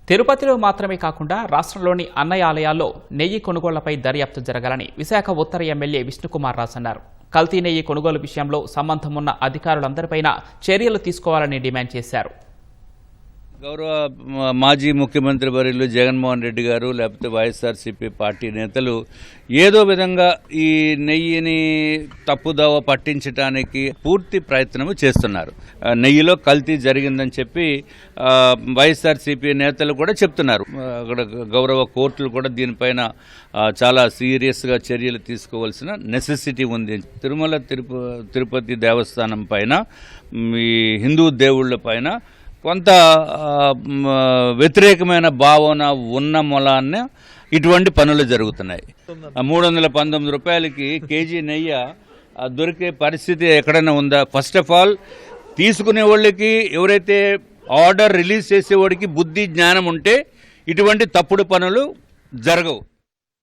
తిరుపతిలో మాత్రమే కాకుండా రాష్ట్రంలోని అన్ని ఆలయాల్లో నెయ్యి కొనుగోళ్లపై దర్యాప్తు జరగాలని విశాఖ ఉత్తర ఎమ్మెల్యే విష్ణుకుమార్ రాజ్ అన్నారు. కల్తీ నెయ్యి కొనుగోలు విషయంలో సంబంధం ఉన్న అధికారులందరిపైన చర్యలు తీసుకోవాలని డిమాండ్ చేశారు. గౌరవ మాజీ ముఖ్యమంత్రి వర్యులు జగన్మోహన్ రెడ్డి గారు లేకపోతే వైఎస్ఆర్సీపీ పార్టీ నేతలు ఏదో విధంగా ఈ నెయ్యిని తప్పుదోవ పట్టించడానికి పూర్తి ప్రయత్నము చేస్తున్నారు. నెయ్యిలో కల్తీ జరిగిందని చెప్పి వైఎస్ఆర్సీపీ నేతలు కూడా చెప్తున్నారు. అక్కడ గౌరవ కోర్టులు కూడా దీనిపైన చాలా సీరియస్గా చర్యలు తీసుకోవాల్సిన నెసెసిటీ ఉంది. తిరుపతి దేవస్థానం పైన ఈ హిందూ దేవుళ్ళ పైన కొంత వ్యతిరేకమైన భావన ఉన్న మూలాన్ని ఇటువంటి పనులు జరుగుతున్నాయి. 319 రూపాయలకి కేజీ నెయ్యి దొరికే పరిస్థితి ఎక్కడైనా ఉందా? ఫస్ట్ ఆఫ్ ఆల్ తీసుకునే వాళ్ళకి, ఎవరైతే ఆర్డర్ రిలీజ్ చేసేవాడికి బుద్ధి జ్ఞానం ఉంటే ఇటువంటి తప్పుడు పనులు జరగవు.